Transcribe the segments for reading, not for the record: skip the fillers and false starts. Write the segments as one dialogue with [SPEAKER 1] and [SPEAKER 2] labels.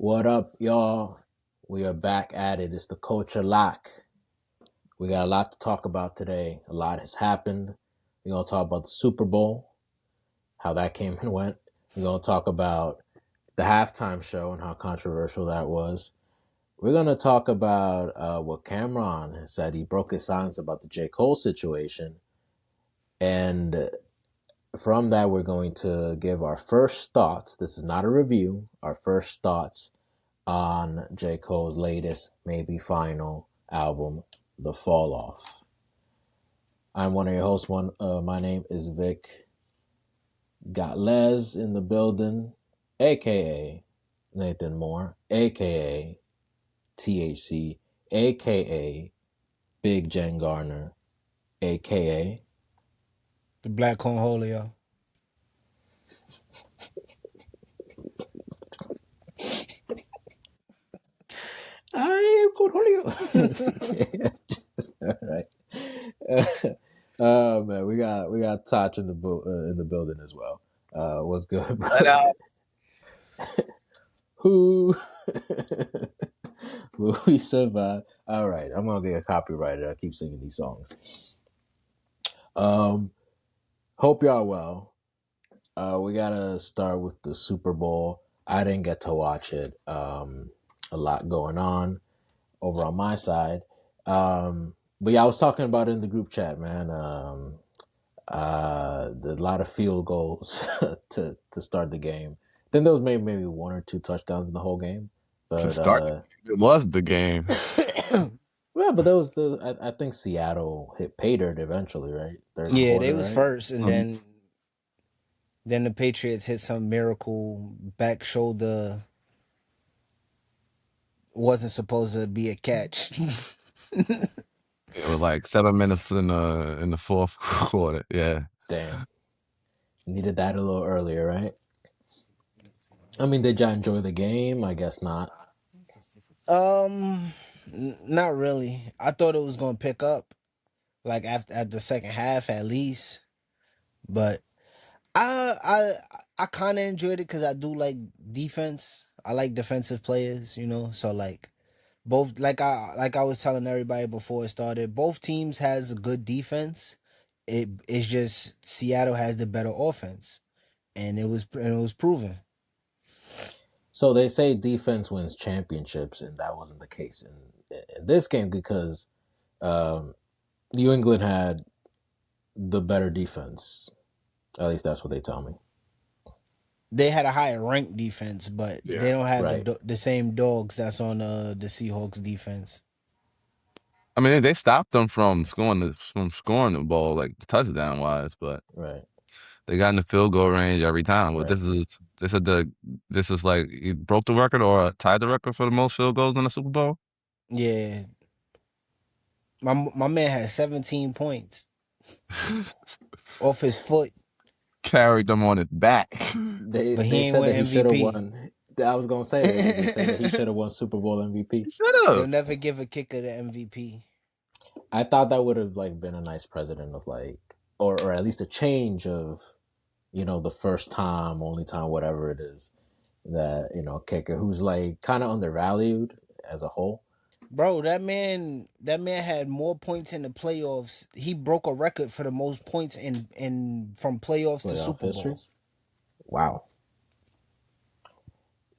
[SPEAKER 1] What up, y'all? We are back at it. It's the Culture Lock. We got a lot to talk about today. A lot has happened. We're going to talk about the Super Bowl, how that came and went. We're going to talk about the halftime show and how controversial that was. We're going to talk about what Cam'ron has said. He broke his silence about the J. Cole situation. And from that, we're going to give our first thoughts. This is not a review. Our first thoughts on J. Cole's latest, maybe final album, The Fall Off. I'm one of your hosts. My name is Vic. Got Les in the building, aka Nathan Moore, aka THC, aka Big Jen Garner, aka
[SPEAKER 2] The Black Cornholio.
[SPEAKER 1] I am Cornholio. All right. Man, we got Tahch in the building as well. What's good, brother? Who will we survive? All right, I'm gonna get a copyrighted. I keep singing these songs. Hope y'all well. We gotta start with the Super Bowl. I didn't get to watch it. A lot going on over on my side. But yeah, I was talking about it in the group chat, man. A lot of field goals to start the game. I think there was maybe one or two touchdowns in the whole game.
[SPEAKER 3] To
[SPEAKER 1] But
[SPEAKER 3] start, it was the game.
[SPEAKER 1] well, but there was I think Seattle paid dirt eventually, right? Third
[SPEAKER 2] Yeah, they
[SPEAKER 1] quarter,
[SPEAKER 2] was
[SPEAKER 1] right?
[SPEAKER 2] first, and then the Patriots hit some miracle back shoulder. Wasn't supposed to be a catch.
[SPEAKER 3] It was like 7 minutes in the fourth quarter. Yeah.
[SPEAKER 1] Damn, needed that a little earlier, right? I mean, did y'all enjoy the game? I guess not.
[SPEAKER 2] Not really. I thought it was gonna pick up like after at the second half at least, but I kind of enjoyed it because I do like defense. I like defensive players, So like both like I was telling everybody before it started, both teams has a good defense. It's just Seattle has the better offense, and it was proven.
[SPEAKER 1] So they say defense wins championships, and that wasn't the case in this game because um, New England had the better defense. At least that's what they tell me.
[SPEAKER 2] They had a higher ranked defense, but they
[SPEAKER 3] Yeah.
[SPEAKER 2] don't have
[SPEAKER 1] Right.
[SPEAKER 2] the same dogs that's on the Seahawks defense.
[SPEAKER 3] I mean, they stopped them from scoring the ball like touchdown wise, but
[SPEAKER 1] Right.
[SPEAKER 3] they got in the field goal range every time. But
[SPEAKER 1] Right.
[SPEAKER 3] this is like he broke the record or tied the record for the most field goals in the Super Bowl.
[SPEAKER 2] Yeah, my man had 17 points off his foot,
[SPEAKER 3] Carried them on his back.
[SPEAKER 1] They
[SPEAKER 2] but he
[SPEAKER 1] they
[SPEAKER 2] ain't
[SPEAKER 1] said that he
[SPEAKER 2] win
[SPEAKER 1] should have
[SPEAKER 2] MVP.
[SPEAKER 1] won. I was gonna say they say that he should have won Super Bowl MVP.
[SPEAKER 3] Shut
[SPEAKER 2] They'll
[SPEAKER 3] up.
[SPEAKER 2] never give a kicker the MVP.
[SPEAKER 1] I thought that would have like been a nice precedent of like, or at least a change of, the first time, only time, whatever it is that kicker who's like kind of undervalued as a whole.
[SPEAKER 2] Bro, that man had more points in the playoffs. He broke a record for the most points in from playoffs to
[SPEAKER 1] Playoff
[SPEAKER 2] Super
[SPEAKER 1] history.
[SPEAKER 2] Bowl.
[SPEAKER 1] Wow.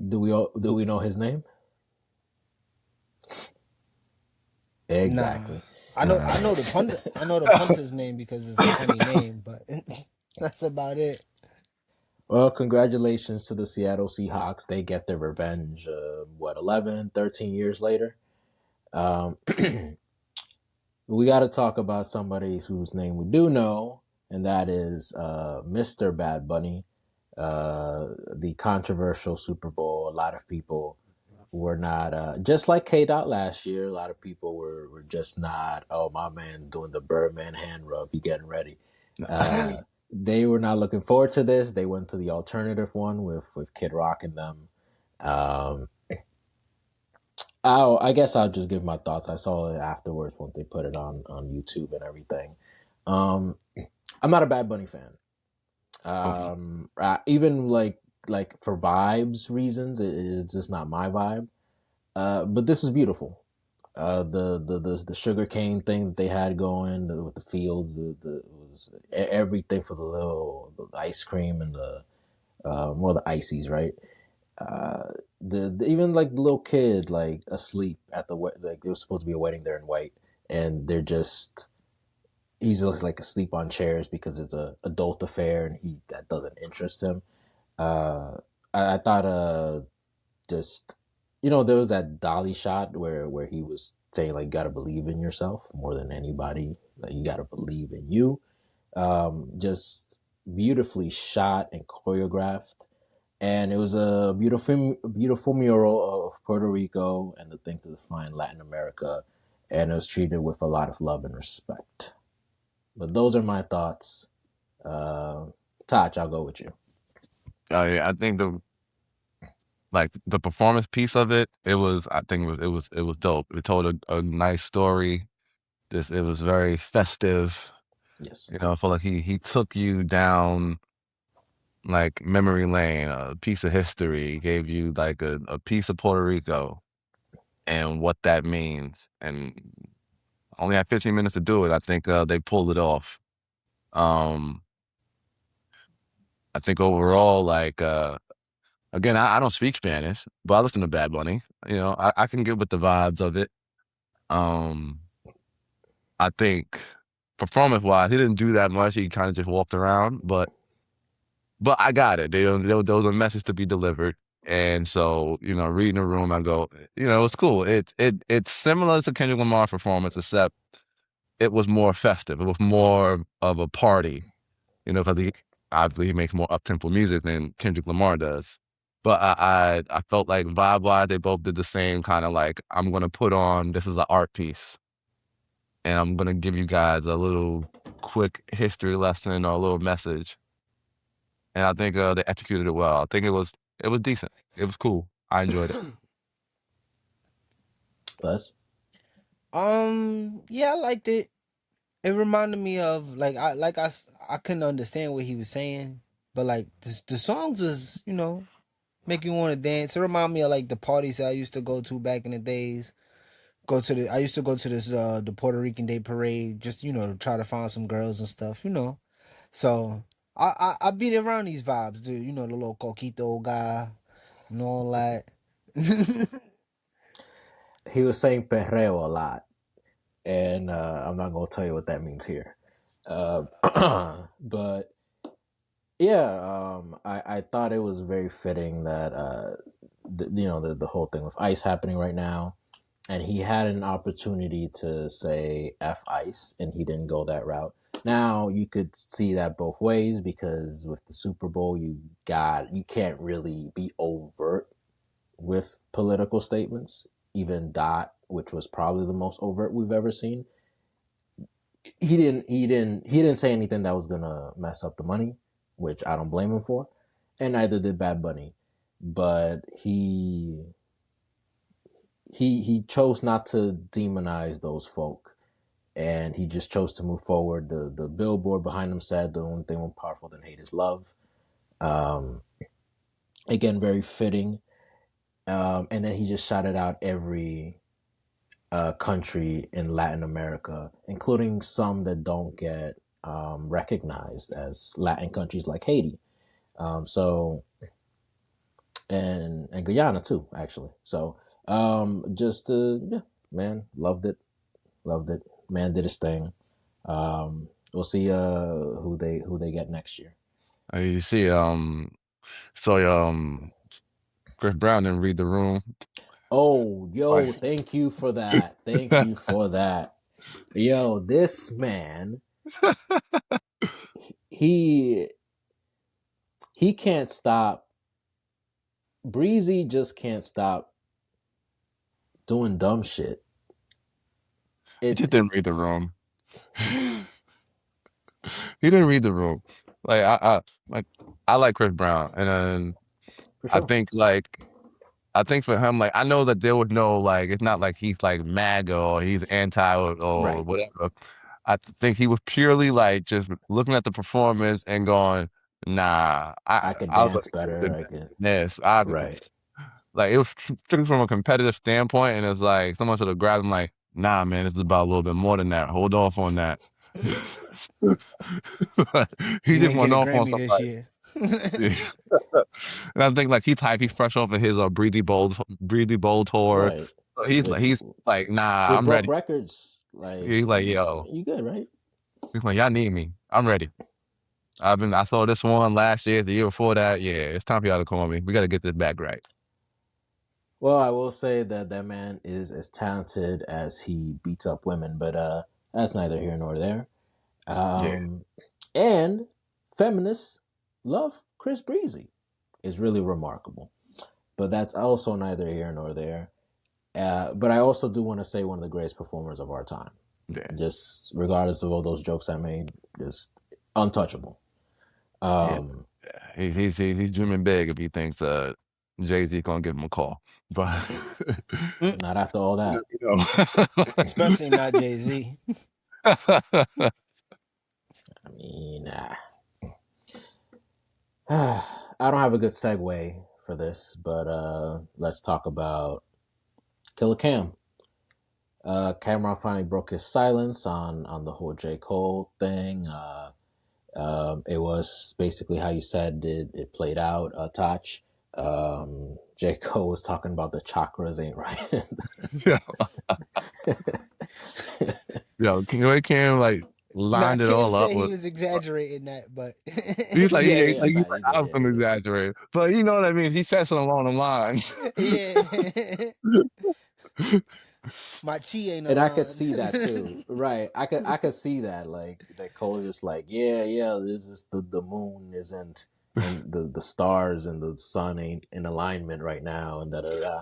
[SPEAKER 1] Do we know his name?
[SPEAKER 2] Nah.
[SPEAKER 1] Exactly.
[SPEAKER 2] I know the punter's name because it's a funny name, but that's about it.
[SPEAKER 1] Well, congratulations to the Seattle Seahawks. They get their revenge, 11, 13 years later. Um, we got to talk about somebody whose name we do know, and that is Mr. Bad Bunny, the controversial Super Bowl. A lot of people were not, just like K. Dot last year, a lot of people were just not, oh, my man doing the Birdman hand rub, he getting ready. They were not looking forward to this. They went to the alternative one with Kid Rock and them. Um, I guess I'll just give my thoughts. I saw it afterwards when they put it on YouTube and everything. I'm not a Bad Bunny fan. Even like like for vibes reasons, it's just not my vibe. But this was beautiful. The sugar cane thing that they had going with the fields, the was everything for the little the ice cream and the more the ices, right? The even like the little kid like asleep at the like there was supposed to be a wedding there in white, and they're just he's just like asleep on chairs because it's a adult affair and he that doesn't interest him. Uh, I thought just there was that dolly shot where he was saying like gotta believe in yourself more than anybody, like you gotta believe in you. Just beautifully shot and choreographed, and it was a beautiful mural of Puerto Rico and the things that define Latin America, and it was treated with a lot of love and respect. But those are my thoughts. uh Tahch, I'll go with you.
[SPEAKER 3] Yeah, I think the performance piece of it, I think it was dope. It told a nice story. It was very festive.
[SPEAKER 1] Yes.
[SPEAKER 3] I feel like he took you down like memory lane, a piece of history, gave you like a piece of Puerto Rico and what that means. And only had 15 minutes to do it. I think they pulled it off. Um, I think overall, like again, I don't speak Spanish, but I listen to Bad Bunny. I can get with the vibes of it. Um, I think performance wise, he didn't do that much. He kind of just walked around, but I got it. There was a message to be delivered. And so, reading the room, I go, it's cool. It's similar to Kendrick Lamar's performance, except it was more festive. It was more of a party, because obviously he makes more up-tempo music than Kendrick Lamar does. But I felt like vibe-wise, they both did the same kind of like, I'm going to put on, this is an art piece, and I'm going to give you guys a little quick history lesson or a little message. And I think they executed it well. I think it was decent. It was cool. I enjoyed it.
[SPEAKER 1] Les?
[SPEAKER 2] Yeah, I liked it. It reminded me of I couldn't understand what he was saying, but like the songs was make you want to dance. It reminded me of like the parties that I used to go to back in the days. I used to go to this the Puerto Rican Day Parade just to try to find some girls and stuff. So I beat around these vibes, dude. The little coquito guy and all that.
[SPEAKER 1] He was saying perreo a lot, and I'm not gonna tell you what that means here. Uh, but yeah, I thought it was very fitting that the whole thing with ice happening right now, and he had an opportunity to say F ice, and he didn't go that route. Now you could see that both ways because with the Super Bowl, you can't really be overt with political statements. Even Dot, which was probably the most overt we've ever seen, he didn't say anything that was gonna mess up the money, which I don't blame him for, and neither did Bad Bunny. But he chose not to demonize those folk, and he just chose to move forward. The billboard behind him said the only thing more powerful than hate is love. Um, Again, very fitting. And then he just shouted out every country in Latin America, including some that don't get recognized as Latin countries like Haiti. So and Guyana too, actually. So just yeah, man, loved it. Man did his thing. We'll see who they get next year.
[SPEAKER 3] You see, Chris Brown didn't read the room.
[SPEAKER 1] Oh, yo,
[SPEAKER 3] Like,
[SPEAKER 1] thank you for that. Thank you for that. Yo, this man, he he can't stop. Breezy just can't stop doing dumb shit.
[SPEAKER 3] he just
[SPEAKER 1] It
[SPEAKER 3] didn't read the room. He didn't read the room. Like like I like Chris Brown, and then
[SPEAKER 1] for
[SPEAKER 3] I
[SPEAKER 1] sure.
[SPEAKER 3] think I think for him, like I know that there was no like it's not like he's like MAGA or he's anti or
[SPEAKER 1] Right.
[SPEAKER 3] whatever. I think he was purely like just looking at the performance and going, Nah,
[SPEAKER 1] I could
[SPEAKER 3] I was
[SPEAKER 1] dance
[SPEAKER 3] looking
[SPEAKER 1] better.
[SPEAKER 3] at
[SPEAKER 1] I could.
[SPEAKER 3] this. I
[SPEAKER 1] Right.
[SPEAKER 3] like it was strictly from a competitive standpoint, and it's like someone should have grabbed him. Like, nah, man, this is about a little bit more than that. Hold off on that. He
[SPEAKER 2] You
[SPEAKER 3] just
[SPEAKER 2] ain't get
[SPEAKER 3] went
[SPEAKER 2] a
[SPEAKER 3] off on
[SPEAKER 2] Grammy this
[SPEAKER 3] somebody.
[SPEAKER 2] year.
[SPEAKER 3] Yeah. And I think like he's hype. He's fresh off of his Breezy Bold tour.
[SPEAKER 1] Right.
[SPEAKER 3] So
[SPEAKER 1] With
[SPEAKER 3] he's like, nah,
[SPEAKER 1] with
[SPEAKER 3] I'm
[SPEAKER 1] broke
[SPEAKER 3] ready.
[SPEAKER 1] records, like
[SPEAKER 3] He's like, yo,
[SPEAKER 1] you good, right?
[SPEAKER 3] he's like, y'all need me. I'm ready. I saw this one last year, the year before that. Yeah, it's time for y'all to call me. We got to get this back right.
[SPEAKER 1] Well, I will say that that man is as talented as he beats up women, but that's neither here nor there.
[SPEAKER 3] Yeah,
[SPEAKER 1] Um, and feminists love Chris Breezy. It's really remarkable, but that's also neither here nor there. But I also do want to say one of the greatest performers of our time.
[SPEAKER 3] yeah,
[SPEAKER 1] Just regardless of all those jokes I made, just untouchable.
[SPEAKER 3] yeah.
[SPEAKER 1] Um,
[SPEAKER 3] He's dreaming big if he thinks Jay-Z gonna give him a call, but
[SPEAKER 1] not after all that.
[SPEAKER 3] you know.
[SPEAKER 2] Especially not Jay-Z.
[SPEAKER 1] I mean, I don't have a good segue for this, but let's talk about Killer Cam. Cam'ron finally broke his silence on the whole J. Cole thing. It was basically how you said it played out, Tahch. J. Cole was talking about the chakras ain't right.
[SPEAKER 3] Yeah. Yo, Cam like
[SPEAKER 2] Nah,
[SPEAKER 3] lined it
[SPEAKER 2] Cam
[SPEAKER 3] all up
[SPEAKER 2] said he
[SPEAKER 3] with.
[SPEAKER 2] was exaggerating that, but
[SPEAKER 3] He's like,
[SPEAKER 1] Yeah,
[SPEAKER 3] he's
[SPEAKER 1] yeah,
[SPEAKER 3] like,
[SPEAKER 1] he did,
[SPEAKER 3] I'm
[SPEAKER 1] yeah, he
[SPEAKER 3] gonna
[SPEAKER 1] did.
[SPEAKER 3] exaggerate, but you know what I mean. He said something along the lines.
[SPEAKER 2] yeah. My chi ain't
[SPEAKER 1] And I could
[SPEAKER 2] aligned.
[SPEAKER 1] see that too. Right. I could see that. Like that Cole just like, yeah, yeah, this is the moon isn't and the stars and the sun ain't in alignment right now and da da da.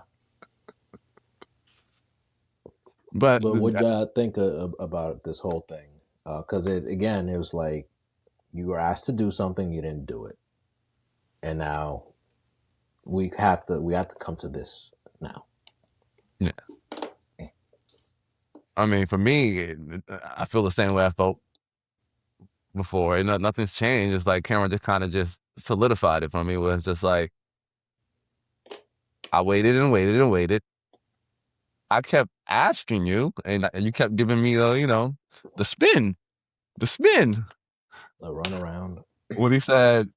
[SPEAKER 3] But
[SPEAKER 1] But what y'all think about this whole thing? Because it was like you were asked to do something, you didn't do it, and now we have to come to this now.
[SPEAKER 3] yeah, I mean, for me, I feel the same way I felt before. And nothing's changed. It's like Cameron just kind of just solidified it for me. Where it's just like I waited and waited and waited. I kept asking you, and you kept giving me the spin, the spin.
[SPEAKER 1] A run around.
[SPEAKER 3] When he said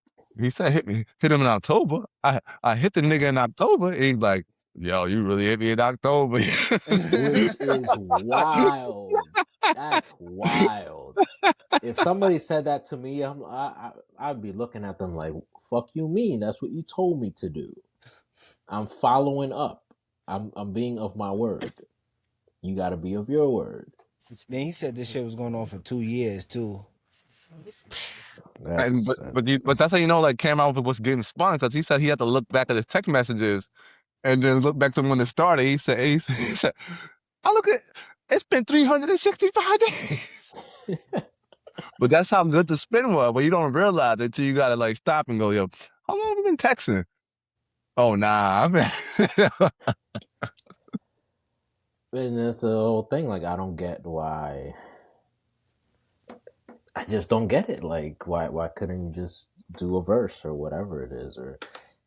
[SPEAKER 3] hit him in October. I hit the nigga in October. And he's like, yo, you really hit me in October.
[SPEAKER 1] Which is wild. That's wild. If somebody said that to me, I'd be looking at them like, "Fuck you, mean? That's what you told me to do. I'm following up. I'm being of my word. You got to be of your word."
[SPEAKER 2] Then he said this shit was going on for 2 years too.
[SPEAKER 3] And
[SPEAKER 1] That's
[SPEAKER 3] but that's how you know like Cameron was getting spun because he said he had to look back at his text messages and then look back to when it started. He said, I look at it's been 365 days. But that's how good the spin was. But you don't realize it until you gotta like stop and go, yo, how long have you been texting? Oh nah, I've been
[SPEAKER 1] and that's the whole thing. Like, I don't get why. I just don't get it. Like, why couldn't you just do a verse or whatever it is? Or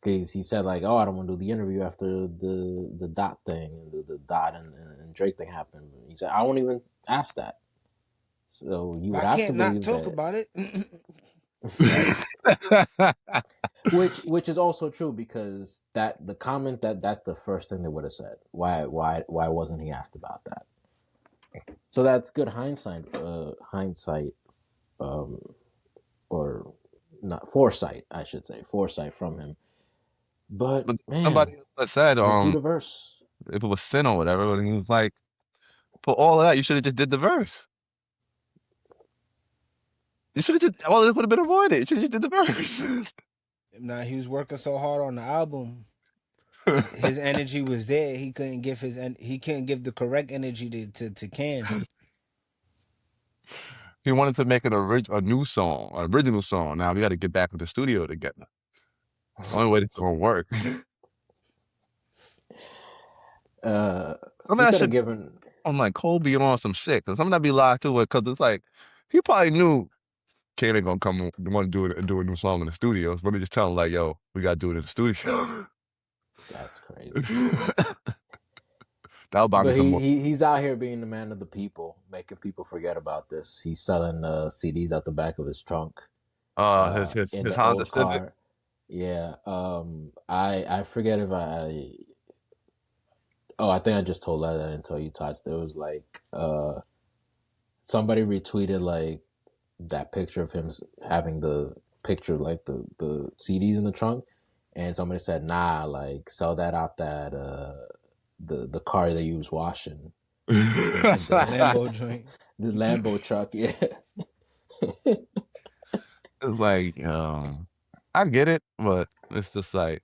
[SPEAKER 1] because he said like, "Oh, I don't want to do the interview after the dot thing, the dot and Drake thing happened." He said, "I won't even ask that." So you
[SPEAKER 2] But
[SPEAKER 1] would
[SPEAKER 2] I
[SPEAKER 1] have to
[SPEAKER 2] can't not
[SPEAKER 1] believe
[SPEAKER 2] talk
[SPEAKER 1] that,
[SPEAKER 2] about it.
[SPEAKER 1] right? Which is also true because that the comment that's the first thing they would have said. Why wasn't he asked about that? So that's good hindsight, um, or not foresight, I should say, foresight from him. But
[SPEAKER 3] But
[SPEAKER 1] man,
[SPEAKER 3] somebody else said,
[SPEAKER 1] just do the verse.
[SPEAKER 3] if it was sin or whatever, but he was like, for all of that, you should have just did the verse. You should have just all this would have been avoided. You should have just did the verse.
[SPEAKER 2] Nah, he was working so hard on the album. His energy was there. He couldn't give he couldn't give the correct energy to Cam.
[SPEAKER 3] He wanted to make a new song, an original song. Now we got to get back in the studio together. It's the only way it's gonna work. Some of
[SPEAKER 1] He
[SPEAKER 3] that
[SPEAKER 1] could have
[SPEAKER 3] shit,
[SPEAKER 1] given.
[SPEAKER 3] I'm like Cole be on some shit because some of that be lied to it because it's like he probably knew Kane ain't gonna come want to do a new song in the studio. So let me just tell him like, yo, we gotta do it in the studio.
[SPEAKER 1] That's crazy.
[SPEAKER 3] That'll buy me
[SPEAKER 1] But
[SPEAKER 3] some more.
[SPEAKER 1] he's out here being the man of the people, making people forget about this. He's selling CDs out the back of his trunk, in
[SPEAKER 3] His
[SPEAKER 1] the
[SPEAKER 3] Honda
[SPEAKER 1] old
[SPEAKER 3] Civic.
[SPEAKER 1] car. Yeah. I forget if I think I just told that. I didn't tell you, Tahch. There was like somebody retweeted like that picture of him having the picture like the CDs in the trunk, and somebody said, "Nah, like sell that out that the car that you was washing,
[SPEAKER 2] Lambo joint.
[SPEAKER 1] the Lambo truck." Yeah.
[SPEAKER 3] It's like, I get it, but it's just like,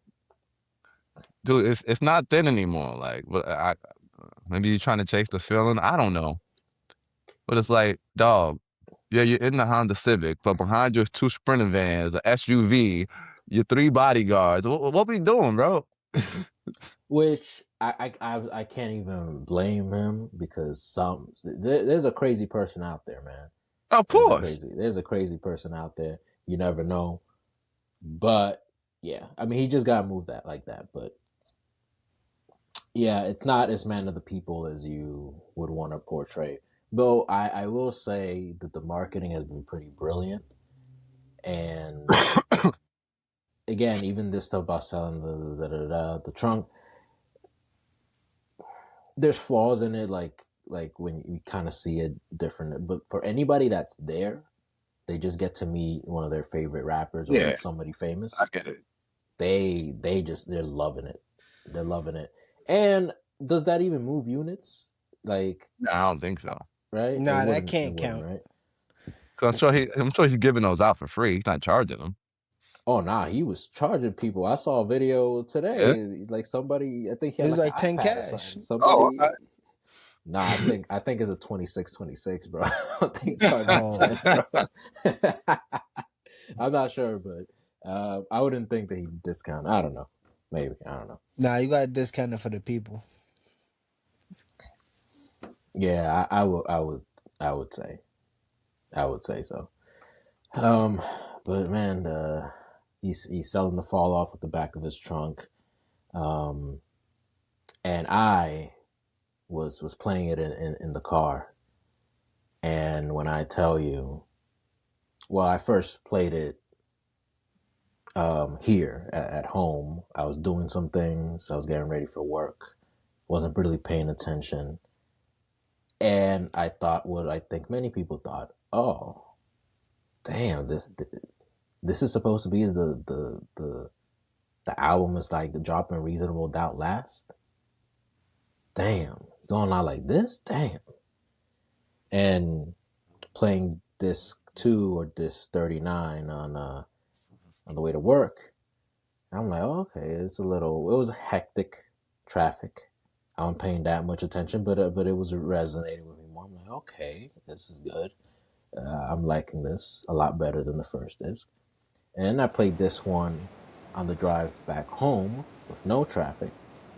[SPEAKER 3] dude, it's not thin anymore. Like, maybe you're trying to chase the feeling. I don't know, but it's like, dog, yeah, you're in the Honda Civic, but behind you is 2 Sprinter vans, a SUV, your 3 bodyguards. What we doing, bro?
[SPEAKER 1] Which I can't even blame him because there's a crazy person out there, man.
[SPEAKER 3] Of course.
[SPEAKER 1] There's a crazy person out there. You never know. But yeah, I mean, he just got moved that like that. But yeah, it's not as man of the people as you would want to portray. Though I will say that the marketing has been pretty brilliant. And again, even this stuff about selling the trunk, there's flaws in it, like when you kind of see it different. But for anybody that's there, they just get to meet one of their favorite rappers or
[SPEAKER 3] Yeah,
[SPEAKER 1] somebody
[SPEAKER 3] I
[SPEAKER 1] famous.
[SPEAKER 3] get it.
[SPEAKER 1] They're loving it. They're loving it. And does that even move units? Like,
[SPEAKER 3] No, I don't think so.
[SPEAKER 1] right? It
[SPEAKER 2] Nah, that
[SPEAKER 1] wouldn't. It
[SPEAKER 2] can't
[SPEAKER 1] wouldn't,
[SPEAKER 2] count.
[SPEAKER 1] right?
[SPEAKER 3] Cause I'm sure he's giving those out for free. He's not charging them.
[SPEAKER 1] Oh nah, he was charging people. I saw a video
[SPEAKER 3] Yeah.
[SPEAKER 1] today. Like somebody, I think he
[SPEAKER 2] It
[SPEAKER 1] had
[SPEAKER 2] was
[SPEAKER 1] like an
[SPEAKER 2] like 10
[SPEAKER 1] iPad or
[SPEAKER 2] cash.
[SPEAKER 1] something.
[SPEAKER 3] Oh,
[SPEAKER 1] Somebody. Nah, I think it's a 26, bro. I don't think charging
[SPEAKER 2] Oh,
[SPEAKER 1] 10, bro. I'm not sure, but I wouldn't think that he discount. I don't know. Maybe I don't know.
[SPEAKER 2] nah, you got to discount it for the people.
[SPEAKER 1] Yeah, I would say so. Um, but man, he's selling the fall off with the back of his trunk. Um, and I was playing it in the car, and when I tell you, well, I first played it here at home. I was doing some things. I was getting ready for work. Wasn't really paying attention, and I thought what I think many people thought. Oh, damn! This is supposed to be the album is like dropping Reasonable Doubt last. Damn, going out like this. Damn, and playing disc 2 or disc 39 on the way to work. I'm like, oh, okay, it was hectic traffic. I wasn't paying that much attention, but it was resonating with me more. I'm like, okay, this is good. I'm liking this a lot better than the first disc. And I played this one on the drive back home with no traffic,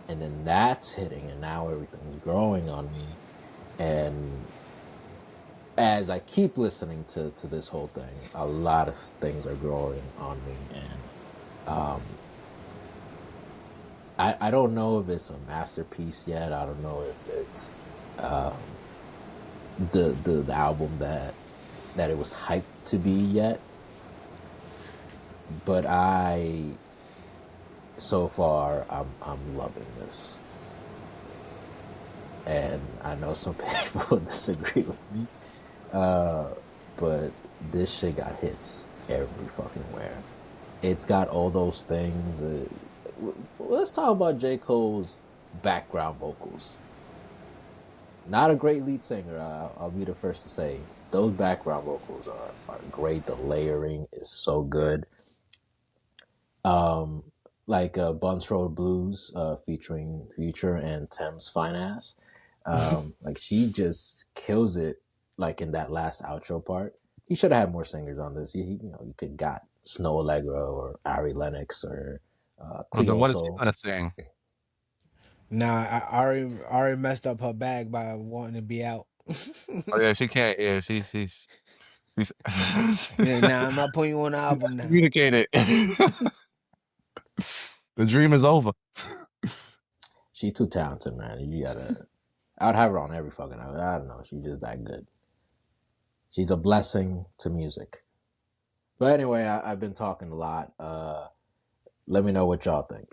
[SPEAKER 1] and then that's hitting, and now everything's growing on me. And as I keep listening to this whole thing, a lot of things are growing on me, and I don't know if it's a masterpiece yet. I don't know if it's the album that it was hyped to be yet. But so far I'm loving this, and I know some people disagree with me, but this shit got hits every fucking where. It's got all those things. Let's talk about J. Cole's background vocals. Not a great lead singer. I'll be the first to say those background vocals are great. The layering is so good. Um, like Buns Road Blues, featuring Future and Thames Finance. Like she just kills it. Like in that last outro part, he should have had more singers on this. You could got Snow Allegra or Ari Lennox or
[SPEAKER 3] well, then
[SPEAKER 1] Cleo
[SPEAKER 3] what is he
[SPEAKER 1] Soul.
[SPEAKER 3] gonna sing?
[SPEAKER 2] Nah, I already messed up her bag by wanting to be out.
[SPEAKER 3] Oh yeah, she can't. Yeah, she's.
[SPEAKER 2] Nah, I'm not putting you on the album now.
[SPEAKER 3] Communicate it. The dream is over.
[SPEAKER 1] She's too talented, man. You gotta. I would have her on every fucking album. I don't know. She's just that good. She's a blessing to music. But anyway, I've been talking a lot. Let me know what y'all think.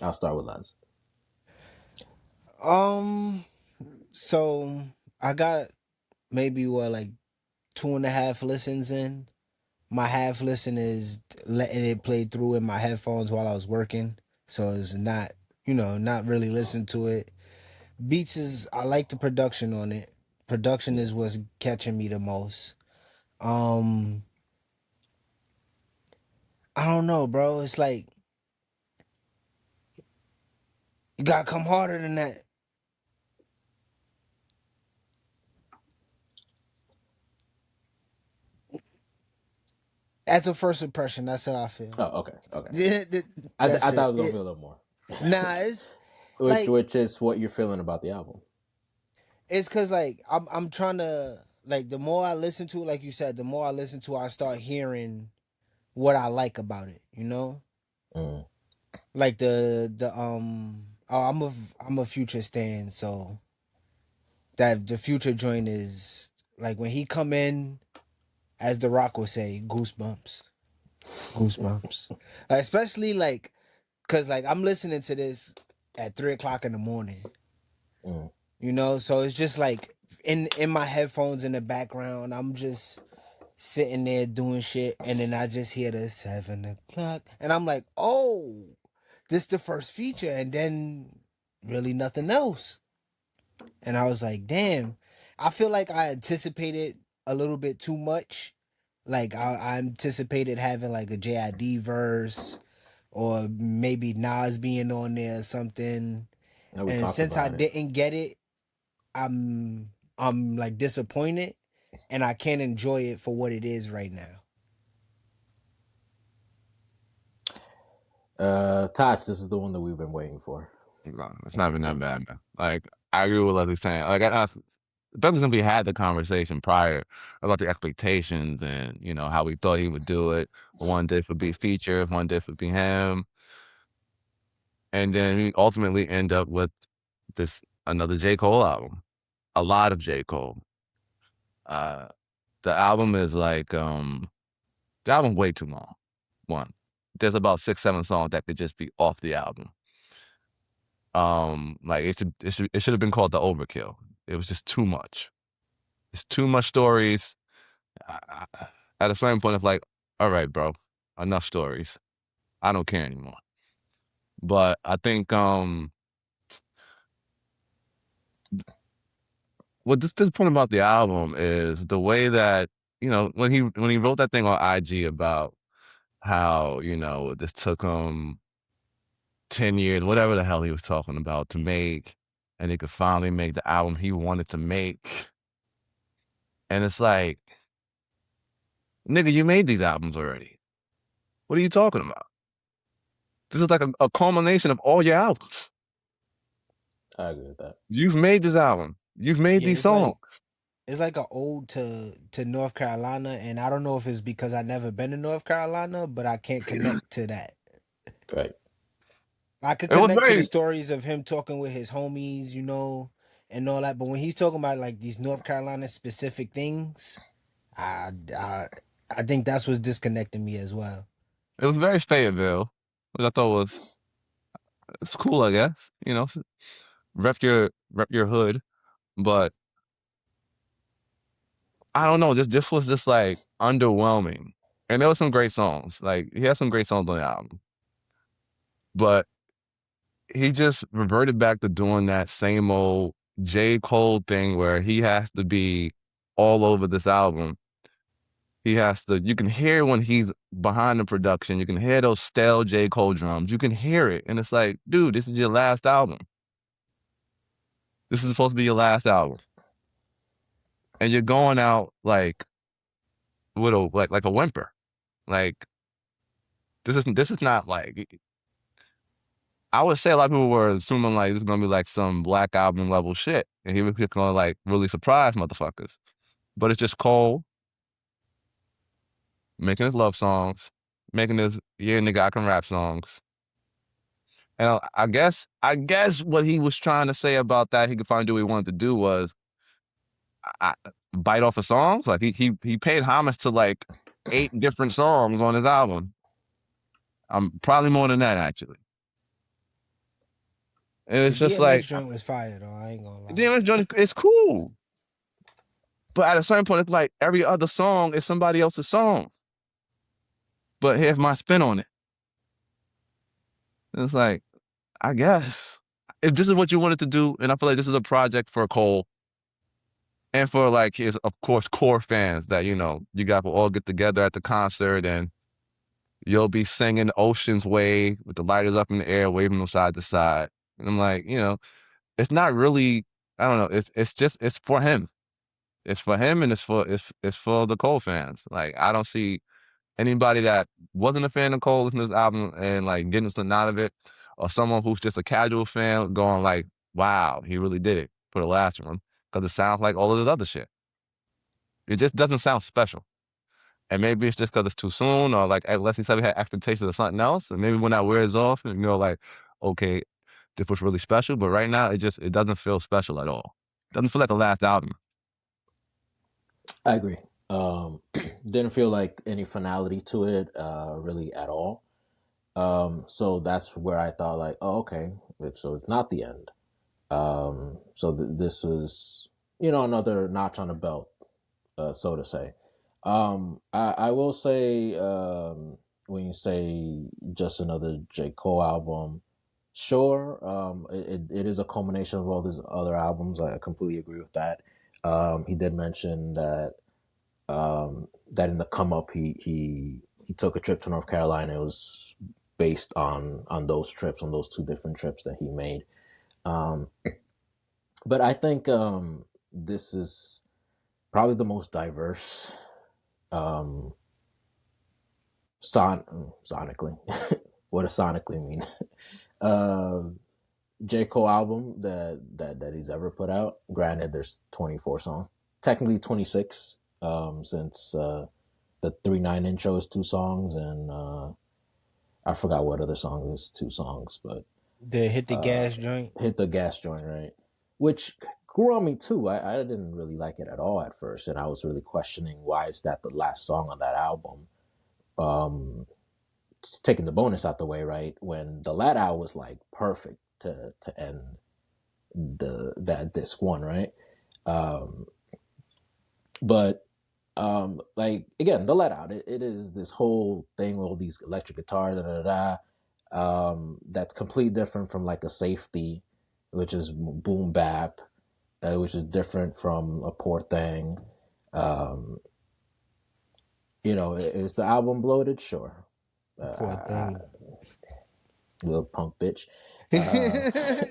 [SPEAKER 1] I'll start with us.
[SPEAKER 2] Um, so I got maybe what, like 2.5 listens in. My half listen is letting it play through in my headphones while I was working, so it's not, not really listening to it. Beats is, I like the production on it. Production
[SPEAKER 1] Yeah.
[SPEAKER 2] is what's catching me the most. Um, I don't know, bro. It's like you gotta come harder than that. As a first impression, that's how I feel.
[SPEAKER 1] Oh, okay, okay.
[SPEAKER 2] Yeah,
[SPEAKER 1] I
[SPEAKER 2] that's
[SPEAKER 1] thought I
[SPEAKER 2] it.
[SPEAKER 1] was gonna feel a little more.
[SPEAKER 2] Nah, it's
[SPEAKER 1] which
[SPEAKER 2] like
[SPEAKER 1] which is what you're feeling about the album.
[SPEAKER 2] it's cause like I'm trying to, like, the more I listen to it, like you said, the more I listen to it, I start hearing what I like about it.
[SPEAKER 1] Mm,
[SPEAKER 2] Like I'm a Future stan, so that the Future joint is like when he come in, as The Rock would say, goosebumps, goosebumps. Like, especially like, cause like I'm listening to this at 3 o'clock in the morning.
[SPEAKER 1] mm.
[SPEAKER 2] So it's just like in my headphones in the background, I'm just sitting there doing shit, and then I just hear the 7 o'clock, and I'm like, oh, this the first feature, and then really nothing else. And I was like, damn, I feel like I anticipated a little bit too much. Like I anticipated having like a JID verse, or maybe Nas being on there or something.
[SPEAKER 1] Yeah, we
[SPEAKER 2] And
[SPEAKER 1] talked
[SPEAKER 2] since I
[SPEAKER 1] about it.
[SPEAKER 2] didn't get it, I'm like disappointed, and I can't enjoy it for what it is right now.
[SPEAKER 1] Tahch, this is the one that we've been waiting for.
[SPEAKER 3] No, it's not even that bad, man. Like, I agree with what he's saying. Like, especially since we had the conversation prior about the expectations and, how we thought he would do it. One diff would be feature, one diff would be him. And then we ultimately end up with this another J. Cole album. A lot of J. Cole. Uh, the album is like, the album way too long. One. There's about 6, 7 songs that could just be off the album. Like it should have been called The Overkill. It was just too much. It's too much stories. At a certain point, it's like, all right, bro, enough stories. I don't care anymore. But I think what this point about the album is the way that when he wrote that thing on IG about how this took him 10 years, whatever the hell he was talking about, to make, and he could finally make the album he wanted to make. And it's like, nigga, you made these albums already. What are you talking about? This is like a culmination of all your albums.
[SPEAKER 1] I agree with that.
[SPEAKER 3] You've made this album. You've made
[SPEAKER 2] Yeah,
[SPEAKER 3] these songs.
[SPEAKER 2] it's like an ode to North Carolina, and I don't know if it's because I never been to North Carolina, but I can't connect to that.
[SPEAKER 1] Right.
[SPEAKER 2] I could
[SPEAKER 3] It was
[SPEAKER 2] connect to the
[SPEAKER 3] very,
[SPEAKER 2] stories of him talking with his homies, and all that. But when he's talking about like these North Carolina specific things, I I, I think that's what's disconnecting me as well.
[SPEAKER 3] it was very Fayetteville, which I thought was it's cool, I guess. Rep your hood, but I don't know. This was just like underwhelming. And there was some great songs. Like he had some great songs on the album, but he just reverted back to doing that same old J. Cole thing where he has to be all over this album. He has to, you can hear when he's behind the production, you can hear those stale J. Cole drums. You can hear it. And it's like, dude, this is your last album. This is supposed to be your last album. And you're going out like with like a whimper. Like this is not like I would say a lot of people were assuming like this is gonna be like some Black Album level shit. And he was just gonna like really surprise motherfuckers. But it's just Cole. making his love songs, making his yeah nigga I can rap songs. And I guess what he was trying to say about that he could finally do what he wanted to do was bite off of songs. Like he paid homage to like 8 different songs on his album. Probably more than that actually. And
[SPEAKER 2] The
[SPEAKER 3] it's just like
[SPEAKER 2] DMX joint was fire though. I ain't gonna lie.
[SPEAKER 3] DMX joint it's cool. But at a certain point, it's like every other song is somebody else's song. But here's my spin on it. It's like, I guess. If this is what you wanted to do, and I feel like this is a project for Cole and for like his, of course, core fans that, you guys will all get together at the concert and you'll be singing Ocean's Way with the lighters up in the air, waving them side to side. And I'm like, it's not really, I don't know, it's for him. It's for him and it's for the Cole fans. Like, I don't see anybody that wasn't a fan of Cole listening to this album and like getting something out of it, or someone who's just a casual fan going like, wow, he really did it for the last one, because it sounds like all of this other shit. It just doesn't sound special. And maybe it's just because it's too soon, or like Leslie said, we had expectations of something else, and maybe when that wears off, and like, okay, this was really special, but right now it doesn't feel special at all. It doesn't feel like the last album.
[SPEAKER 1] I agree. Didn't feel like any finality to it, really at all. So that's where I thought like, oh, okay, so it's not the end. So this was, another notch on the belt, so to say. I will say, when you say just another J. Cole album, sure, it is a culmination of all these other albums. I completely agree with that. He did mention that in the come up he took a trip to North Carolina. It was based on those trips, on those 2 different trips that he made. But I think this is probably the most diverse sonically. What does sonically mean? J. Cole album that he's ever put out. Granted, there's 24 songs, technically 26, since the 3-9 intro is 2 songs, and I forgot what other song is 2 songs, but
[SPEAKER 2] The hit the gas joint.
[SPEAKER 1] Hit the Gas joint, right? Which grew on me too. I didn't really like it at all at first, and I was really questioning why is that the last song on that album. Taking the bonus out the way, right? When the Lat Out was like perfect to end that disc 1, right? But like again, the Let Out, it is this whole thing with all these electric guitars, that's completely different from like a Safety, which is boom bap, which is different from a Poor Thing. Is the album bloated? Sure.
[SPEAKER 2] Poor thing.
[SPEAKER 1] Little punk bitch.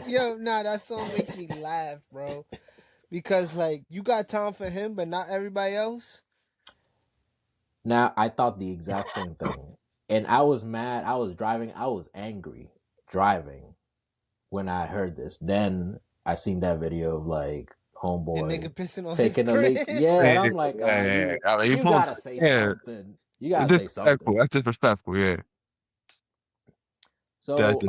[SPEAKER 2] Yo, nah, that song makes me laugh, bro. Because like you got time for him, but not everybody else.
[SPEAKER 1] Now I thought the exact same thing, and I was mad. I was driving. I was angry driving when I heard this. Then I seen that video of like
[SPEAKER 2] The
[SPEAKER 1] homeboy
[SPEAKER 2] nigga pissing on his
[SPEAKER 1] taking a leak.
[SPEAKER 2] crib.
[SPEAKER 1] Yeah, and
[SPEAKER 3] Yeah,
[SPEAKER 1] I'm like,
[SPEAKER 3] yeah. I mean, he
[SPEAKER 1] you
[SPEAKER 3] pulled,
[SPEAKER 1] gotta say
[SPEAKER 3] yeah,
[SPEAKER 1] something. You gotta
[SPEAKER 3] it's
[SPEAKER 1] say something.
[SPEAKER 3] disrespectful. That's disrespectful. Yeah, that's
[SPEAKER 1] So
[SPEAKER 3] just,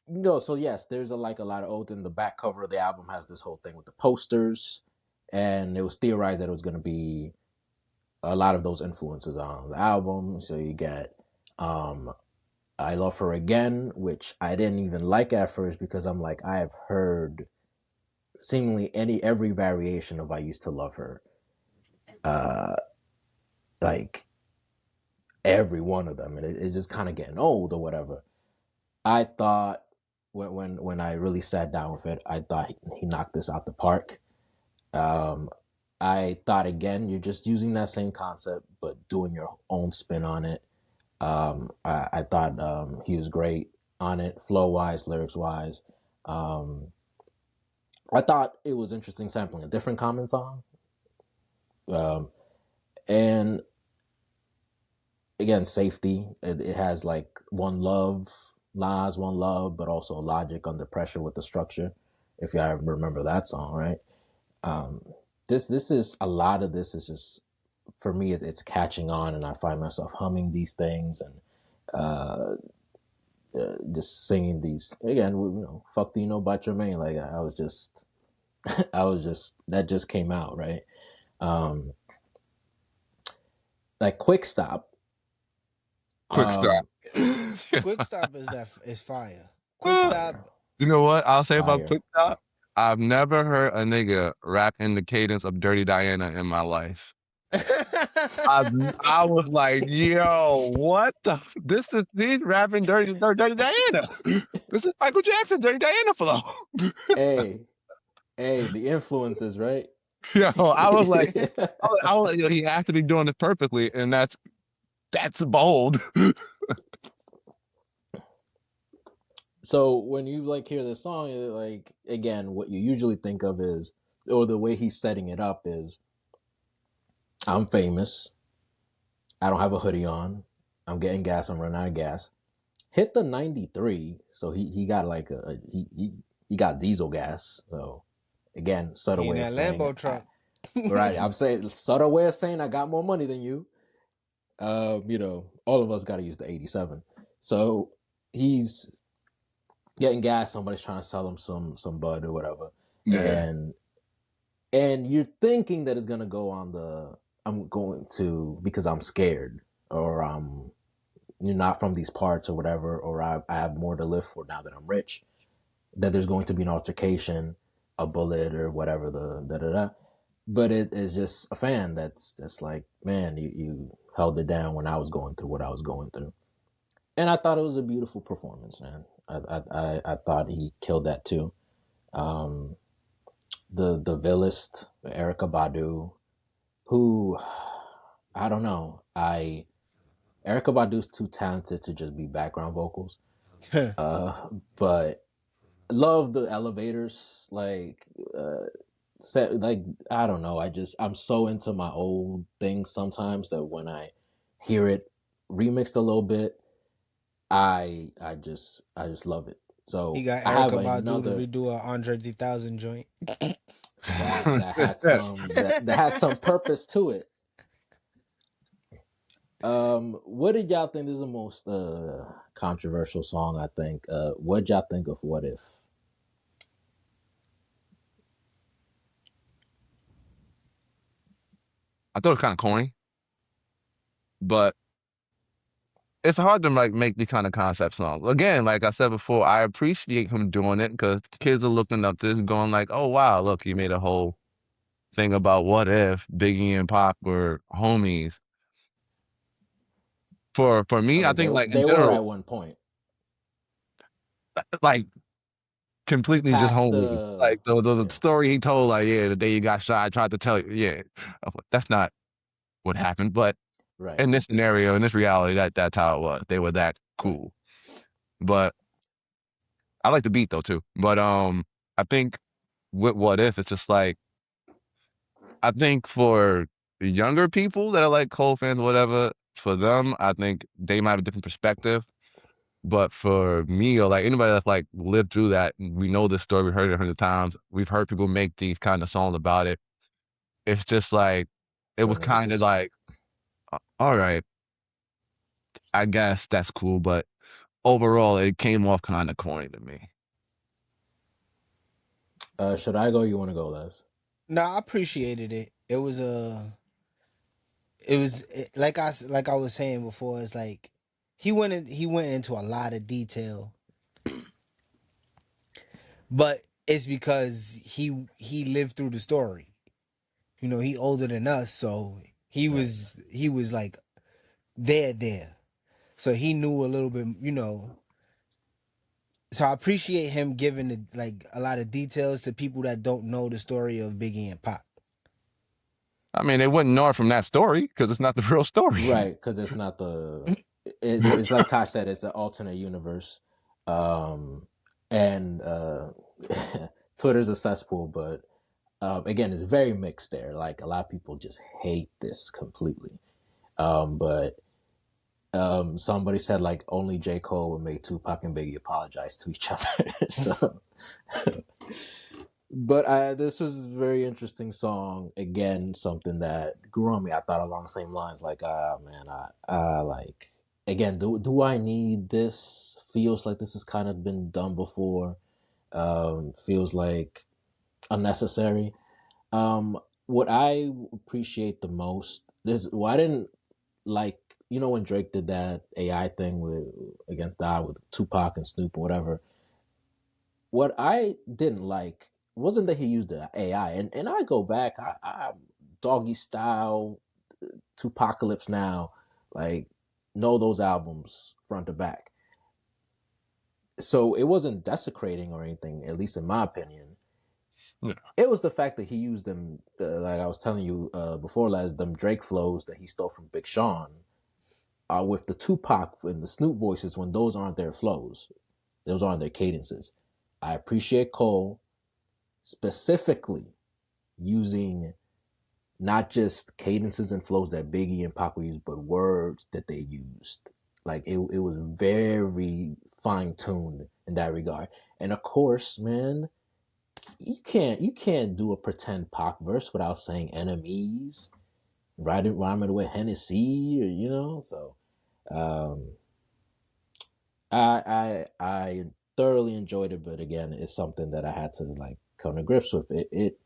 [SPEAKER 1] no, so yes, there's a lot of oath. And the back cover of the album has this whole thing with the posters, and it was theorized that it was going to be a lot of those influences on the album. So you get I Love Her Again, which I didn't even like at first because I'm like, I have heard seemingly every variation of I Used to Love Her, like every one of them, and it's just kind of getting old or whatever. I thought when I really sat down with it, I thought he knocked this out the park. Um, I thought again, you're just using that same concept but doing your own spin on it. I thought he was great on it, flow wise, lyrics wise. I thought it was interesting sampling a different Common song. And again, Safety. It has like One Love, Nas, One Love, but also Logic, Under Pressure with the Structure. If y'all remember that song, right? This is a lot of this is just for me, it's catching on, and I find myself humming these things and just singing these again. Fuck do you know about your man? Like I was just, I was just that just came out right. Um, like Quick Stop.
[SPEAKER 3] Quick start.
[SPEAKER 2] Quick Stop is fire. Quick Stop.
[SPEAKER 3] You know what I'll say about
[SPEAKER 1] Fire.
[SPEAKER 3] Quick Stop? I've never heard a nigga rap in the cadence of Dirty Diana in my life. I I was like, yo, what the? He's rapping Dirty Diana. This is Michael Jackson, Dirty Diana flow.
[SPEAKER 1] Hey, hey, the influences, right?
[SPEAKER 3] Yo, I was like, he has to be doing it perfectly, and that's bold.
[SPEAKER 1] So when you like hear this song, like again, what you usually think of is, or the way he's setting it up is, I'm famous. I don't have a hoodie on. I'm getting gas. I'm running out of gas. Hit the 93, so he got like he got diesel gas. So again, subtle
[SPEAKER 2] He in
[SPEAKER 1] way of
[SPEAKER 2] that
[SPEAKER 1] saying,
[SPEAKER 2] Lambo truck.
[SPEAKER 1] right? I'm saying subtle way of saying I got more money than you. All of us got to use the 87. So he's getting gas. Somebody's trying to sell him some bud or whatever,
[SPEAKER 3] Yeah.
[SPEAKER 1] and you're thinking that it's gonna go on the I'm going to because I'm scared or you're not from these parts or whatever, or I have more to live for now that I'm rich. That there's going to be an altercation, a bullet or whatever the da da da. But it is just a fan that's like, man, you held it down when I was going through what I was going through, and I thought it was a beautiful performance, man. I thought he killed that too. Um, the villainist Erica Badu, who I don't know, Erica Badu's too talented to just be background vocals. But love the elevators, like set, like I don't know. I'm so into my old things sometimes that when I hear it remixed a little bit, I just love it.
[SPEAKER 2] He
[SPEAKER 1] So
[SPEAKER 2] got
[SPEAKER 1] I have
[SPEAKER 2] Erica Badu to
[SPEAKER 1] another
[SPEAKER 2] redo a Andre 3000 joint.
[SPEAKER 1] that had some purpose to it. What did y'all think? This is the most controversial song, I think. What did y'all think of What If?
[SPEAKER 3] I thought it was kind of corny, but it's hard to like make these kind of concept songs. Again, like I said before, I appreciate him doing it because kids are looking up this and going like, "Oh wow, look, he made a whole thing about what if Biggie and Pac were homies." For
[SPEAKER 1] I
[SPEAKER 3] me, I
[SPEAKER 1] mean,
[SPEAKER 3] think like in
[SPEAKER 1] they were
[SPEAKER 3] general,
[SPEAKER 1] at one point
[SPEAKER 3] like completely just
[SPEAKER 1] past
[SPEAKER 3] homies. Like the
[SPEAKER 1] yeah,
[SPEAKER 3] story he told, like yeah, the day you got shot, I tried to tell you, yeah, that's not what happened. But
[SPEAKER 1] right.
[SPEAKER 3] in this scenario, in this reality, that's how it was. They were that
[SPEAKER 1] Right.
[SPEAKER 3] cool. But I like the beat though too. But I think with What If, it's just like I think for younger people that are like Cole fans, whatever, for them, I think they might have a different perspective. But for me or like anybody that's like lived through that, we know this story, we heard it 100 times. We've heard people make these kind of songs about it. It's just like it
[SPEAKER 1] So
[SPEAKER 3] was
[SPEAKER 1] nigga
[SPEAKER 3] kind of
[SPEAKER 1] just
[SPEAKER 3] like, all right, I guess that's cool, but overall, it came off kind of corny to me.
[SPEAKER 1] should I go? You want to go, Les?
[SPEAKER 2] No, I appreciated it. It was like I was saying before. It's like he went into a lot of detail, but it's because he lived through the story. You know, he older than us, so
[SPEAKER 1] Right.
[SPEAKER 2] he was like there. So he knew a little bit, you know. So I appreciate him giving like a lot of details to people that don't know the story of Biggie and Pac.
[SPEAKER 3] I mean, they wouldn't know it from that story because it's not the real story.
[SPEAKER 1] Right, because it's not it's like Tosh said, it's an alternate universe. And Twitter's a cesspool, but again, it's very mixed there. Like a lot of people just hate this completely. But somebody said like only J. Cole would make Tupac and Biggie apologize to each other. So But this was a very interesting song. Again, something that grew on me. I thought along the same lines, like, man, I like. Again, do I need this? Feels like this has kind of been done before. Feels like unnecessary. What I appreciate the most, I didn't like, when Drake did that AI thing with against Die with Tupac and Snoop or whatever. What I didn't like wasn't that he used the AI, and I go back, I Doggy Style, Tupacalypse Now, like, know those albums front to back. So it wasn't desecrating or anything, at least in my opinion.
[SPEAKER 3] Yeah.
[SPEAKER 1] It was the fact that he used them, like I was telling you before last, them Drake flows that he stole from Big Sean, with the Tupac and the Snoop voices, when those aren't their flows, those aren't their cadences. I appreciate Cole specifically using not just cadences and flows that Biggie and Pac used, but words that they used. Like it was very fine tuned in that regard. And of course, man, you can't do a pretend Pac verse without saying enemies, rhyming with Hennessy, or. So um, I thoroughly enjoyed it, but again, it's something that I had to like come to grips with. It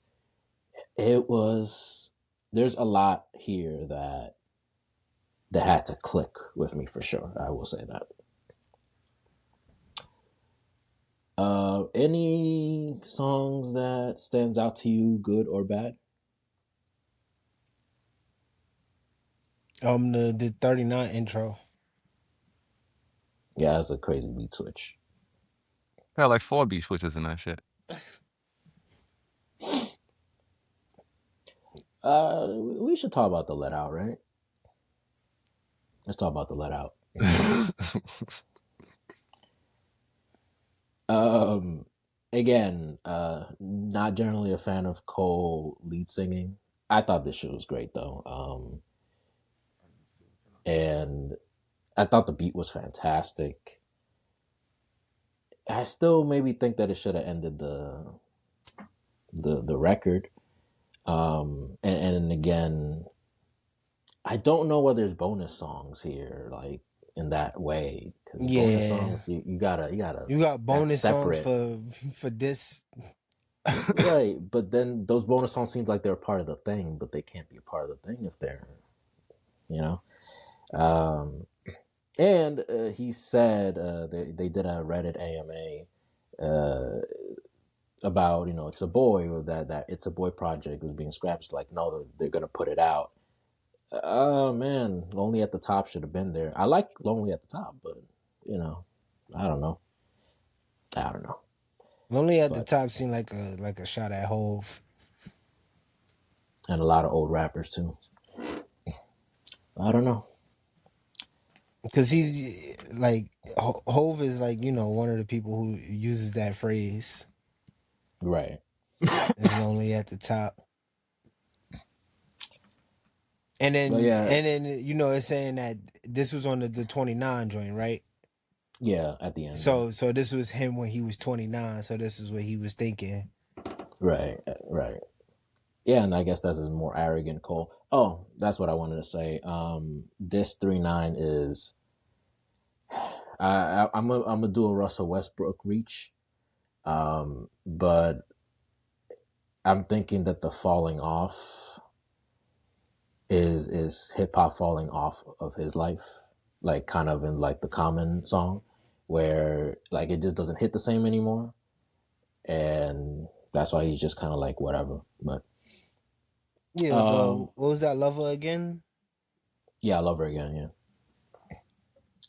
[SPEAKER 1] was There's a lot here that had to click with me for sure. I will say that. Any songs that stands out to you, good or bad?
[SPEAKER 2] The 39 intro.
[SPEAKER 1] Yeah, that's a crazy beat switch.
[SPEAKER 3] Got like 4 beat switches in that shit.
[SPEAKER 1] We should talk about the Let Out, right? Let's talk about the Let Out. Again, not generally a fan of Cole lead singing. I thought this shit was great though. And I thought the beat was fantastic. I still maybe think that it should have ended the record. And again, I don't know whether there's bonus songs here, like in that way, because bonus
[SPEAKER 2] Yeah.
[SPEAKER 1] songs you gotta
[SPEAKER 2] You got
[SPEAKER 1] that's
[SPEAKER 2] bonus songs
[SPEAKER 1] separate,
[SPEAKER 2] for this.
[SPEAKER 1] right? But then those bonus songs seem like they're part of the thing, but they can't be a part of the thing if they're, you know. Um, and he said they did a Reddit AMA about, it's a boy, or that it's a boy project was being scrapped. Like, no, they're gonna put it out. Oh man, Lonely at the Top should have been there. I like Lonely at the Top, but I don't know. I don't know.
[SPEAKER 2] Lonely at the
[SPEAKER 1] But
[SPEAKER 2] Top seemed like a shot at Hove.
[SPEAKER 1] and a lot of old rappers too. I don't know.
[SPEAKER 2] Because he's like Hove is like, one of the people who uses that phrase.
[SPEAKER 1] Right.
[SPEAKER 2] Is lonely at the top. And
[SPEAKER 1] But
[SPEAKER 2] then
[SPEAKER 1] yeah,
[SPEAKER 2] it's saying that this was on the 29 joint, right?
[SPEAKER 1] yeah. At the end, yeah.
[SPEAKER 2] So this was him when he was 29. So this is what he was thinking.
[SPEAKER 1] Right. Right. Yeah, and I guess that's his more arrogant Cole. Oh, that's what I wanted to say. This 3-9 is. I'm gonna do a Russell Westbrook reach, but I'm thinking that the falling off is hip hop falling off of his life, like kind of in like the Common song, where like it just doesn't hit the same anymore, and that's why he's just kind of like whatever. But
[SPEAKER 2] Yeah, what was that, Lover again?
[SPEAKER 1] yeah, I love her again. Yeah,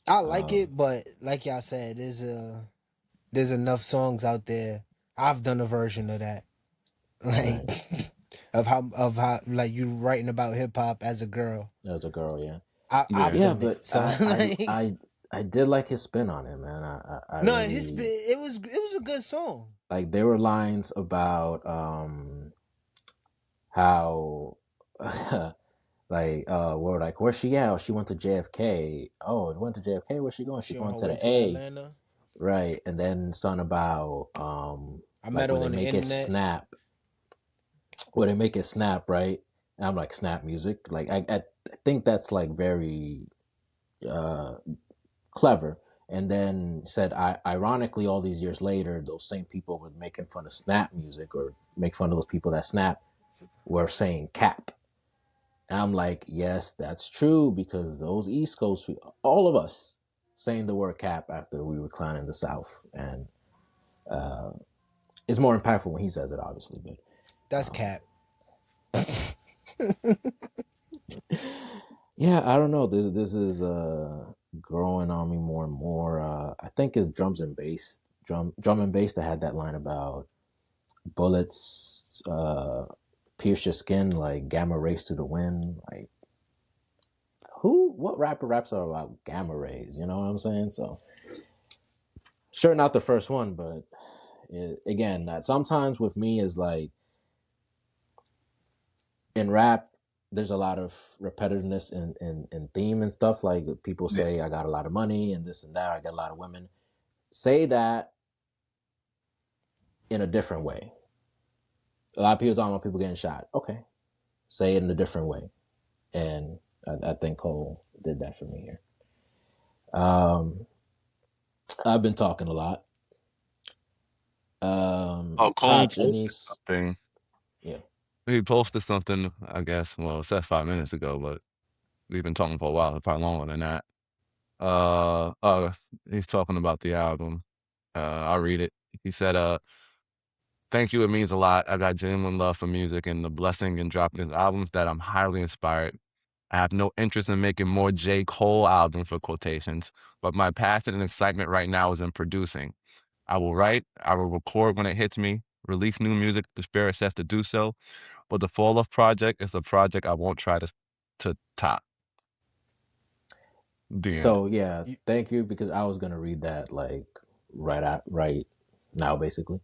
[SPEAKER 2] I like it, but like y'all said, there's enough songs out there. I've done a version of that. Like
[SPEAKER 1] right.
[SPEAKER 2] of how like you writing about hip hop as a girl.
[SPEAKER 1] As a girl, yeah,
[SPEAKER 2] I've
[SPEAKER 3] Yeah.
[SPEAKER 1] yeah,
[SPEAKER 2] done it.
[SPEAKER 1] but
[SPEAKER 2] So like
[SPEAKER 1] I did like his spin on it, man. I
[SPEAKER 2] no,
[SPEAKER 1] really
[SPEAKER 2] it was a good song.
[SPEAKER 1] like. There were lines about how like we're like, where's she at? Oh, she went to JFK. Oh, went to JFK. Where's she going? She
[SPEAKER 2] She on
[SPEAKER 1] going
[SPEAKER 2] her
[SPEAKER 1] to
[SPEAKER 2] way
[SPEAKER 1] the
[SPEAKER 2] to
[SPEAKER 1] A.
[SPEAKER 2] Atlanta.
[SPEAKER 1] Right. And then something about
[SPEAKER 2] I met
[SPEAKER 1] like
[SPEAKER 2] her
[SPEAKER 1] when they
[SPEAKER 2] on the
[SPEAKER 1] make it
[SPEAKER 2] internet.
[SPEAKER 1] snap. where they make it snap, right? And I'm like, snap music. Like I think that's like very uh, clever. And then said, ironically, all these years later, those same people were making fun of snap music or make fun of those people that snap were saying cap. And I'm like, yes, that's true because those East Coast, all of us, saying the word cap after we recline in the South, and it's more impactful when he says it, obviously. But
[SPEAKER 2] That's cap.
[SPEAKER 1] yeah, I don't know. This is growing on me more and more. I think it's drums and bass, drum and bass that had that line about bullets pierce your skin like gamma rays to the wind. Like what rapper raps are about gamma rays? You know what I'm saying? So sure, not the first one, but again, that sometimes with me is like in rap. There's a lot of repetitiveness in theme and stuff. Like people say, I got a lot of money and this and that. I got a lot of women. Say that in a different way. A lot of people talking about people getting shot. Okay, say it in a different way, and I think Cole did that for me here. I've been talking a lot.
[SPEAKER 3] Oh, Cole
[SPEAKER 1] Tahch,
[SPEAKER 3] posted
[SPEAKER 1] Anise,
[SPEAKER 3] something.
[SPEAKER 1] yeah.
[SPEAKER 3] He posted something, I guess. Well, it said 5 minutes ago, but we've been talking for a while, probably longer than that. He's talking about the album. I'll read it. He said, thank you. It means a lot. I got genuine love for music and the blessing in dropping these albums that I'm highly inspired. I have no interest in making more J. Cole albums for quotations, but my passion and excitement right now is in producing. I will write, I will record when it hits me, release new music, the spirit says to do so, but the Fall Off project is a project I won't try to top. The end.
[SPEAKER 1] So yeah, thank you because I was gonna read that like right now, basically.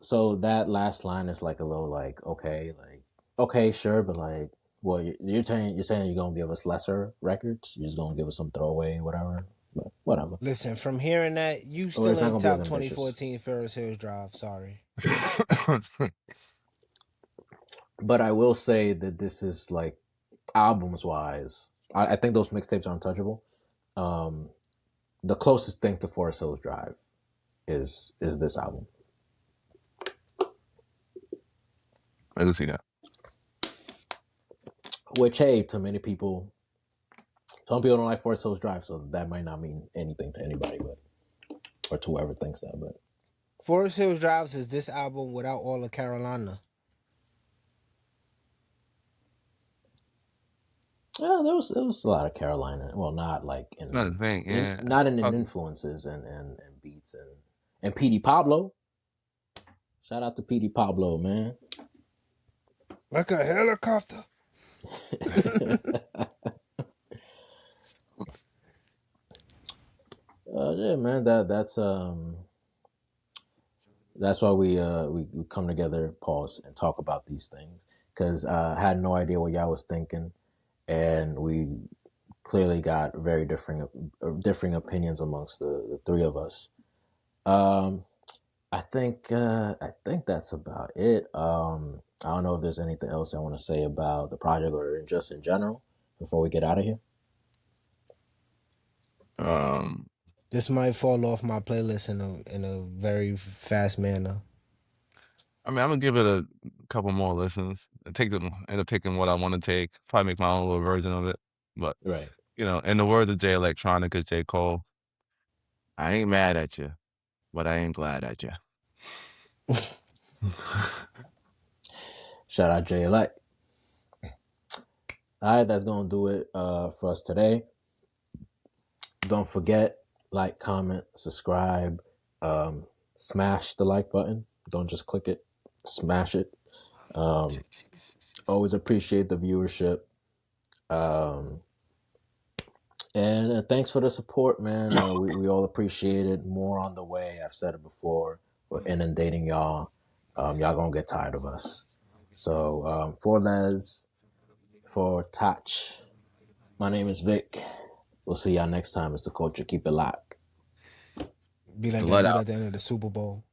[SPEAKER 1] So that last line is like a little like okay, sure, but like, well, you're saying you're gonna give us lesser records. You're just gonna give us some throwaway, whatever. But whatever.
[SPEAKER 2] Listen, from hearing that, you
[SPEAKER 1] Or
[SPEAKER 2] still
[SPEAKER 1] it's not
[SPEAKER 2] ain't
[SPEAKER 1] gonna be as
[SPEAKER 2] top
[SPEAKER 1] ambitious.
[SPEAKER 2] 2014 Ferris Hills Drive. Sorry.
[SPEAKER 1] But I will say that this is like albums wise. I think those mixtapes are untouchable. Um, the closest thing to Forest Hills Drive is this album.
[SPEAKER 3] I can see that.
[SPEAKER 1] Which hey, to many people, some people don't like Forest Hills Drive, so that might not mean anything to anybody, but or to whoever thinks that. But
[SPEAKER 2] Forest Hills Drives is this album without all of Carolina.
[SPEAKER 1] yeah, there was a lot of Carolina. Well, not like
[SPEAKER 3] Another thing, yeah.
[SPEAKER 1] not in influences and beats and PD Pablo. Shout out to PD Pablo, man.
[SPEAKER 2] Like a helicopter.
[SPEAKER 1] Yeah, man. That's why we come together, pause, and talk about these things because I had no idea what y'all was thinking, and we clearly got very differing opinions amongst the three of us. Um, I think that's about it. I don't know if there's anything else I want to say about the project or just in general before we get out of here.
[SPEAKER 3] Um,
[SPEAKER 2] This might fall off my playlist in a very fast manner.
[SPEAKER 3] I mean, I'm gonna give it a couple more listens. End up taking what I want to take. Probably make my own little version of it. But
[SPEAKER 1] Right.
[SPEAKER 3] in the words of Jay Electronica, J. Cole, I ain't mad at you, but I ain't glad at you.
[SPEAKER 1] Shout out Jay Elect. All right, that's gonna do it for us today. Don't forget, like, comment, subscribe, smash the like button. Don't just click it, smash it. Always appreciate the viewership. And thanks for the support, man. We all appreciate it. More on the way. I've said it before. We're inundating y'all. Y'all gonna get tired of us. So for Les, for Tahch, my name is Vic. We'll see y'all next time. It's the culture. Keep it locked.
[SPEAKER 2] Be like
[SPEAKER 3] The
[SPEAKER 2] that
[SPEAKER 3] let
[SPEAKER 2] dude
[SPEAKER 3] out.
[SPEAKER 2] at the end of the Super Bowl.